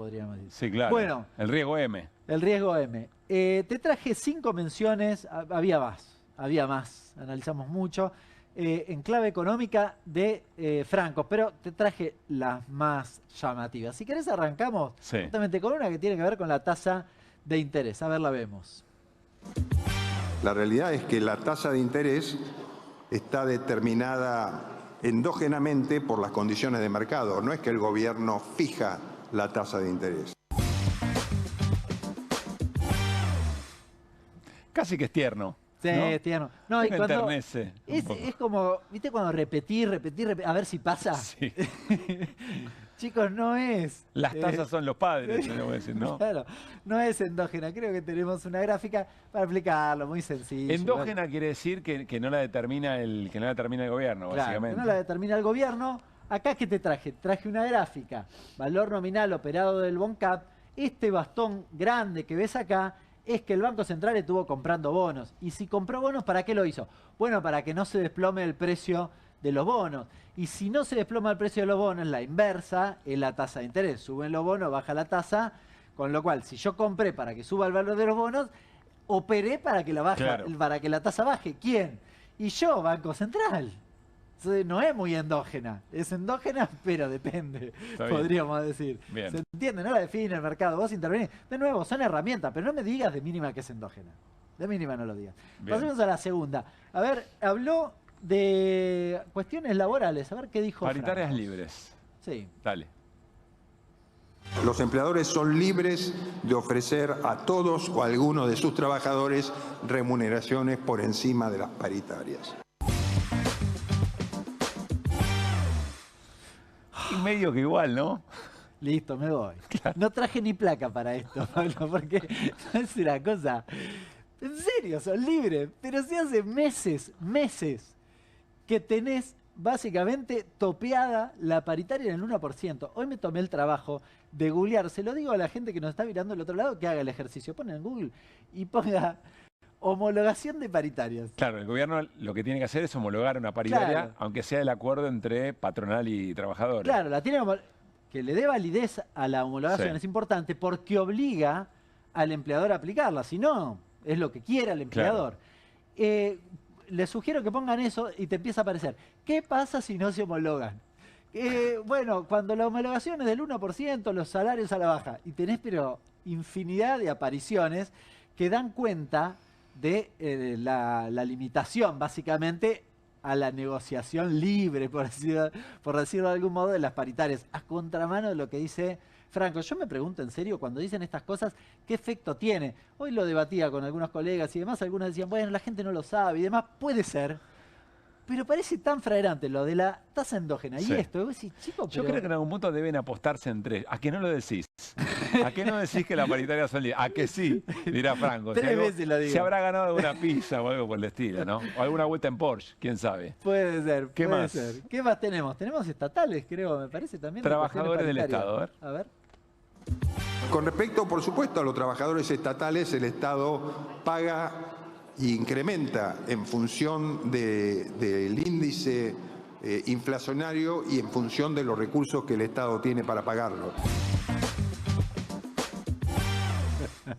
podríamos decir. Sí, claro. Bueno, el riesgo M. el riesgo M. Te traje 5 menciones, había más, analizamos mucho, en clave económica de francos, pero te traje las más llamativas. Si querés arrancamos justamente con una que tiene que ver con la tasa de interés. A ver, la vemos. La realidad es que la tasa de interés está determinada endógenamente por las condiciones de mercado. No es que el gobierno fija la tasa de interés. Casi que es tierno. Sí, ¿no? es tierno. No, y Me cuando enternece es como, ¿viste cuando repetir, a ver si pasa? Sí. Chicos, no es. Las tasas son los padres, tenemos que decir, ¿no? Claro, no es endógena. Creo que tenemos una gráfica para explicarlo, muy sencillo. Endógena quiere decir que no la determina el gobierno, claro, básicamente. que no la determina el gobierno. Acá, ¿qué te traje? Traje una gráfica. Valor nominal operado del BONCAP. Este bastón grande que ves acá es que el Banco Central estuvo comprando bonos. Y si compró bonos, ¿para qué lo hizo? Bueno, para que no se desplome el precio de los bonos. Y si no se desploma el precio de los bonos, la inversa es la tasa de interés. Suben los bonos, baja la tasa, con lo cual, si yo compré para que suba el valor de los bonos, operé para que para que la tasa baje. ¿Quién? Y yo, Banco Central. Entonces, no es muy endógena. Es endógena, pero depende, podríamos decir. Bien. ¿Se entiende? No la define el mercado. Vos intervenís. De nuevo, son herramientas, pero no me digas de mínima que es endógena. De mínima no lo digas. Bien. Pasemos a la segunda. A ver, habló de cuestiones laborales. A ver qué dijo Paritarias Francos. libres. Sí. Dale. Los empleadores son libres de ofrecer a todos o a alguno de sus trabajadores remuneraciones por encima de las paritarias. Y medio que igual, ¿no? Listo, me voy. Claro. No traje ni placa para esto, Pablo, porque es una cosa... En serio, son libres, pero si hace meses que tenés básicamente topeada la paritaria en el 1%. Hoy me tomé el trabajo de googlear, se lo digo a la gente que nos está mirando del otro lado, que haga el ejercicio. Pone en Google y ponga homologación de paritarias. Claro, el gobierno lo que tiene que hacer es homologar una paritaria, claro, aunque sea el acuerdo entre patronal y trabajadores. Claro, la tiene que le dé validez a la homologación es importante porque obliga al empleador a aplicarla, si no, es lo que quiera el empleador. Claro. Les sugiero que pongan eso y te empieza a aparecer. ¿Qué pasa si no se homologan? Bueno, cuando la homologación es del 1%, los salarios a la baja. Y tenés, pero, infinidad de apariciones que dan cuenta de la limitación, básicamente, a la negociación libre, por decirlo de algún modo, de las paritarias. A contramano de lo que dice Franco. Yo me pregunto en serio, cuando dicen estas cosas, ¿qué efecto tiene? Hoy lo debatía con algunos colegas y demás, algunos decían, bueno, la gente no lo sabe y demás. Puede ser, pero parece tan flagrante lo de la tasa endógena. Y esto, vos decís, chico, pero... Yo creo que en algún punto deben apostarse en tres. ¿A que no lo decís? ¿A qué no decís que la paritaria son libres? ¿A que sí? Dirá Franco. Tres veces lo digo. Se habrá ganado alguna pizza o algo por el estilo, ¿no? O alguna vuelta en Porsche, quién sabe. Puede ser, ¿Qué puede más? ser. ¿Qué más tenemos? Tenemos estatales, creo, me parece también. Trabajadores del Estado, a ver. Con respecto, por supuesto, a los trabajadores estatales, el Estado paga e incrementa en función del índice inflacionario y en función de los recursos que el Estado tiene para pagarlo.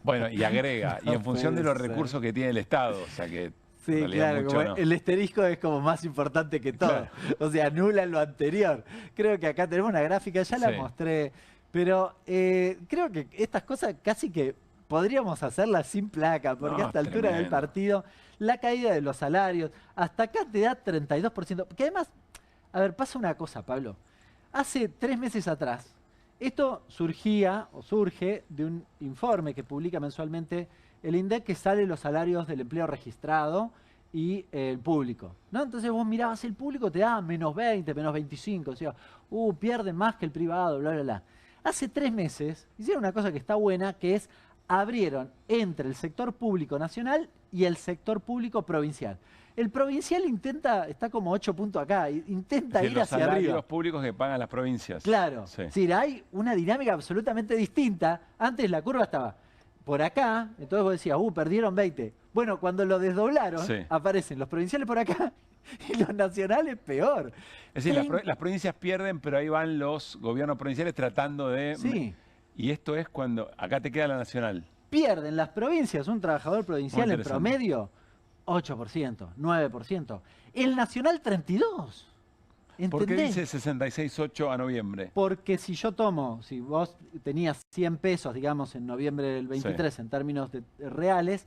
Bueno, y agrega, y en función de los recursos que tiene el Estado, o sea que... Sí, claro, mucho, ¿no? El asterisco es como más importante que todo. Claro. O sea, anula lo anterior. Creo que acá tenemos una gráfica, ya la mostré, pero creo que estas cosas casi que podríamos hacerlas sin placa, porque a esta altura del partido, la caída de los salarios, hasta acá te da 32%. Que además, a ver, pasa una cosa, Pablo. Hace 3 meses atrás, esto surge de un informe que publica mensualmente el INDEC, que sale los salarios del empleo registrado y el público, ¿no? Entonces vos mirabas, el público te daba menos 20, menos 25, o sea, pierden más que el privado, bla, bla, bla. Hace 3 meses hicieron una cosa que está buena, que es abrieron entre el sector público nacional y el sector público provincial. El provincial está como 8 puntos acá, intenta ir hacia arriba. Los salarios públicos que pagan las provincias. Claro, sí. Es decir, hay una dinámica absolutamente distinta. Antes la curva estaba por acá, entonces vos decías, perdieron 20. Bueno, cuando lo desdoblaron, aparecen los provinciales por acá y los nacionales peor. Es decir, las provincias pierden, pero ahí van los gobiernos provinciales tratando de Y esto es cuando... Acá te queda la nacional. Pierden las provincias, un trabajador provincial Muy en interesante. promedio, 8%, 9%. El nacional, 32%. ¿Por qué ¿Entendés? dice 66,8 a noviembre? Porque si vos tenías 100 pesos, digamos, en noviembre del 23, en términos reales,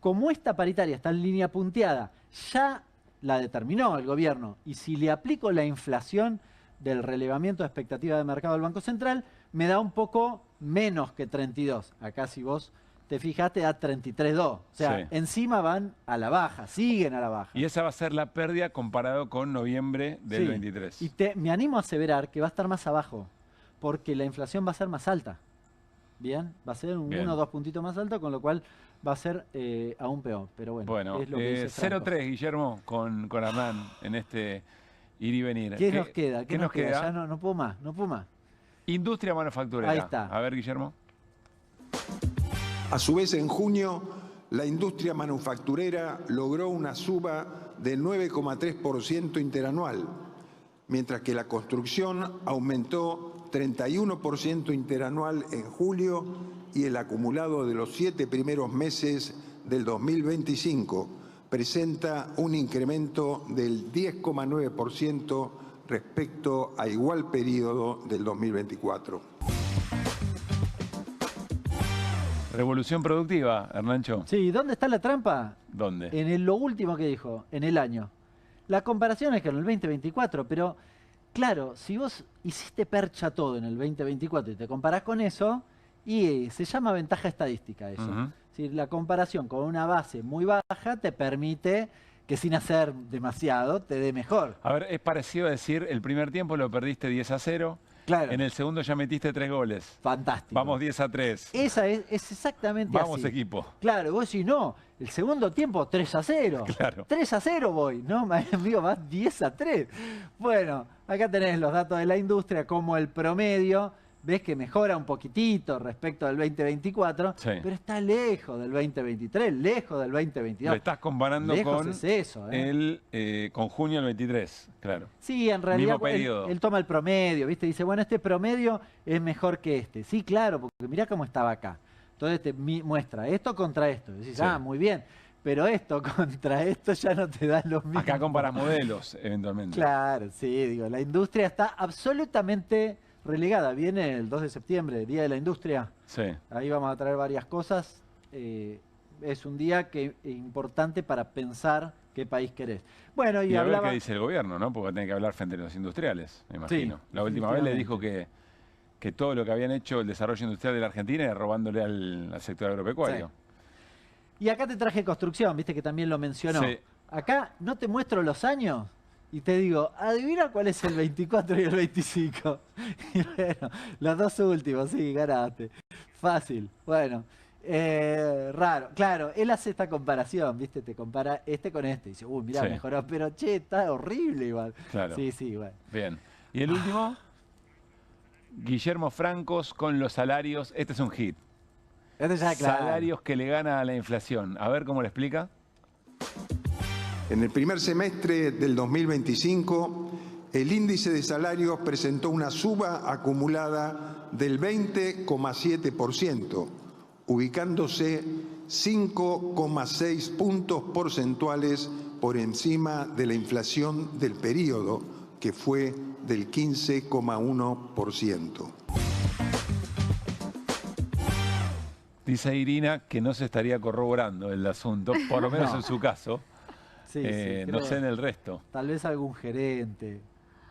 como esta paritaria está en línea punteada, ya la determinó el gobierno, y si le aplico la inflación del relevamiento de expectativa de mercado del Banco Central, me da un poco menos que 32. Acá si vos te fijaste da 33,2. O sea, Sí. encima van a la baja, siguen a la baja. Y esa va a ser la pérdida comparado con noviembre del Sí. 23. Y me animo a aseverar que va a estar más abajo, porque la inflación va a ser más alta. Bien, va a ser un Bien. 1 o 2 puntitos más alto, con lo cual va a ser aún peor. Pero bueno, Bueno, es lo que dice Franco. 0-3, Guillermo, con Hernán en este ir y venir. ¿Qué nos queda? ¿Qué nos queda? Ya no puedo más, no puedo más. Industria manufacturera. Ahí está. A ver, Guillermo. A su vez, en junio, la industria manufacturera logró una suba del 9,3% interanual, mientras que la construcción aumentó 31% interanual en julio y el acumulado de los 7 primeros meses del 2025 presenta un incremento del 10,9% respecto a igual periodo del 2024. Revolución productiva, Hernancho. Sí, ¿dónde está la trampa? ¿Dónde? En lo último que dijo, en el año. La comparación es que en el 2024, pero claro, si vos hiciste percha todo en el 2024 y te comparás con eso, y se llama ventaja estadística eso. Ujú. Si la comparación con una base muy baja te permite que sin hacer demasiado te dé mejor. A ver, es parecido a decir, el primer tiempo lo perdiste 10-0, Claro, en el segundo ya metiste 3 goles. fantástico. Vamos 10-3. Esa es exactamente Vamos, así. equipo. Claro, vos decís, no, el segundo tiempo 3-0. Claro. 3-0 voy, no, amigo, vas 10-3. Bueno, acá tenés los datos de la industria, como el promedio, ves que mejora un poquitito respecto del 2024, Sí. pero está lejos del 2023, lejos del 2022. Lo estás comparando Lejos con es eso, ¿eh? con junio del 23, claro. Sí, en realidad Mismo periodo. él toma el promedio, ¿viste? Dice, bueno, este promedio es mejor que este. Sí, claro, porque mirá cómo estaba acá. Entonces te muestra esto contra esto. Decís, Sí. muy bien, pero esto contra esto ya no te da lo mismo. Acá comparas modelos, eventualmente. Claro, sí, digo, la industria está absolutamente relegada. Viene el 2 de septiembre, Día de la Industria. Sí. Ahí vamos a traer varias cosas. Es un día importante para pensar qué país querés. Bueno, y Y a ver hablaba... qué dice el gobierno, ¿no? Porque tiene que hablar frente a los industriales, me imagino. Sí, La última vez le definitivamente. dijo que todo lo que habían hecho el desarrollo industrial de la Argentina era robándole al sector agropecuario. Y acá te traje construcción, viste que también lo mencionó. Sí. Acá no te muestro los años y te digo, adivina cuál es el 24 y el 25. Y bueno, los dos últimos, sí, ganaste. Fácil. Bueno, raro. Claro, él hace esta comparación, viste, te compara este con este. Y dice, uy, mirá, Sí. mejoró, pero che, está horrible igual. Claro. Sí, sí, bueno. Bien. Y el último, Guillermo Francos con los salarios. Este es un hit. Este ya, claro. Salarios que le gana a la inflación. A ver cómo le explica. En el primer semestre del 2025, el índice de salarios presentó una suba acumulada del 20,7%, ubicándose 5,6 puntos porcentuales por encima de la inflación del periodo, que fue del 15,1%. Dice Irina que no se estaría corroborando el asunto, por lo menos No. en su caso. Sí, No creo. sé en el resto. Tal vez algún gerente.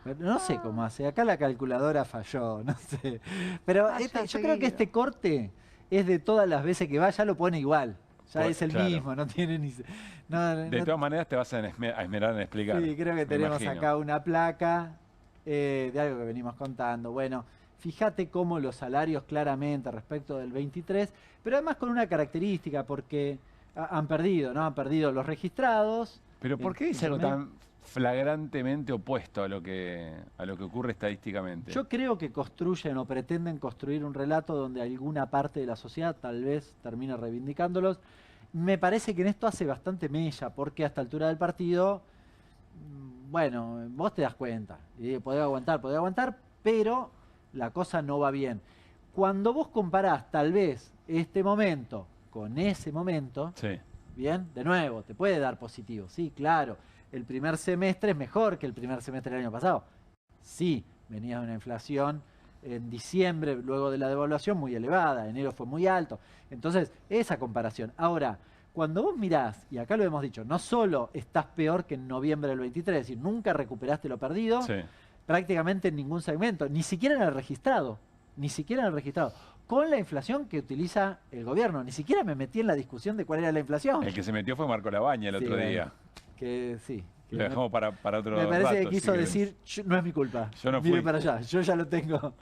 Pero no sé cómo hace. Acá la calculadora falló, no sé. Pero yo creo seguido. que este corte es de todas las veces que va, ya lo pone igual. Ya Pues, es el claro. mismo, no tiene ni... No, De todas maneras te vas a esmerar en explicar. sí, creo que me tenemos imagino. acá una placa de algo que venimos contando. Bueno, fíjate cómo los salarios claramente respecto del 23, pero además con una característica, porque han perdido, ¿no? Han perdido los registrados. Pero ¿por qué en dice algo promedio. tan flagrantemente opuesto a lo que ocurre estadísticamente? Yo creo que construyen o pretenden construir un relato donde alguna parte de la sociedad tal vez termine reivindicándolos. Me parece que en esto hace bastante mella, porque a esta altura del partido, bueno, vos te das cuenta, y podés aguantar, pero la cosa no va bien. cuando vos comparás tal vez este momento con ese momento, Sí. bien, de nuevo, te puede dar positivo. Sí, claro, el primer semestre es mejor que el primer semestre del año pasado. Sí, venía de una inflación en diciembre, luego de la devaluación, muy elevada, enero fue muy alto. Entonces, esa comparación. Ahora, cuando vos mirás, y acá lo hemos dicho, no solo estás peor que en noviembre del 23, es decir, nunca recuperaste lo perdido, Sí. prácticamente en ningún segmento, ni siquiera en el registrado, ni siquiera en el registrado, con la inflación que utiliza el gobierno. Ni siquiera me metí en la discusión de cuál era la inflación. El que se metió fue Marco Labaña el Sí, otro bueno, día. que sí. Que Lo dejamos para otro me parece rato, que quiso si querés. decir, no es mi culpa, Yo no mire fui". para allá, yo ya lo tengo.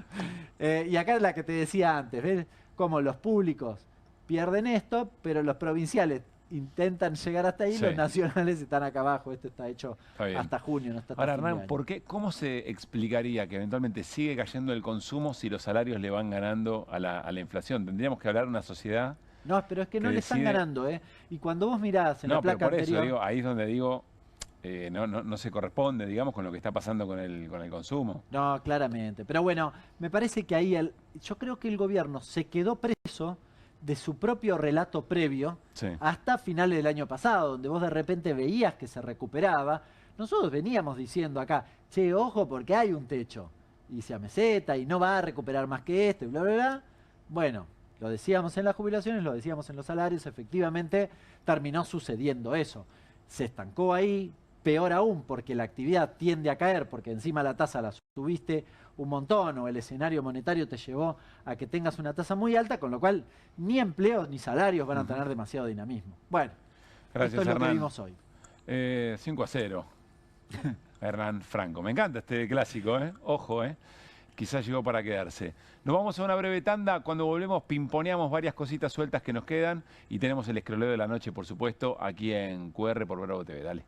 Y acá es la que te decía antes, ¿ves? Como los públicos pierden esto, pero los provinciales intentan llegar hasta ahí, Sí. los nacionales están acá abajo. Esto está hecho Está bien. hasta junio, no está hasta Ahora, fin de Hernán, año. ¿cómo se explicaría que eventualmente sigue cayendo el consumo si los salarios le van ganando a la inflación? Tendríamos que hablar de una sociedad... No, pero es que no que le están decide- ganando, ¿eh? Y cuando vos mirás en la No, pero placa por eso, anterior... digo, ahí es donde digo, no se corresponde, digamos, con lo que está pasando con el consumo. No, claramente. Pero bueno, me parece que ahí yo creo que el gobierno se quedó preso de su propio relato previo Sí. hasta finales del año pasado, donde vos de repente veías que se recuperaba. Nosotros veníamos diciendo acá, che, ojo porque hay un techo y se ameseta y no va a recuperar más que esto y bla, bla, bla. Bueno, lo decíamos en las jubilaciones, lo decíamos en los salarios, efectivamente terminó sucediendo eso. Se estancó ahí. Peor aún, porque la actividad tiende a caer, porque encima la tasa la subiste un montón o el escenario monetario te llevó a que tengas una tasa muy alta, con lo cual ni empleos ni salarios van a tener demasiado dinamismo. Bueno, Gracias, esto es lo que Hernán. vimos hoy. 5-0. Hernán Franco. Me encanta este clásico, ¿eh? Ojo, ¿eh? Quizás llegó para quedarse. Nos vamos a una breve tanda. Cuando volvemos pimponeamos varias cositas sueltas que nos quedan y tenemos el escroleo de la noche, por supuesto, aquí en QR por Bravo TV. Dale.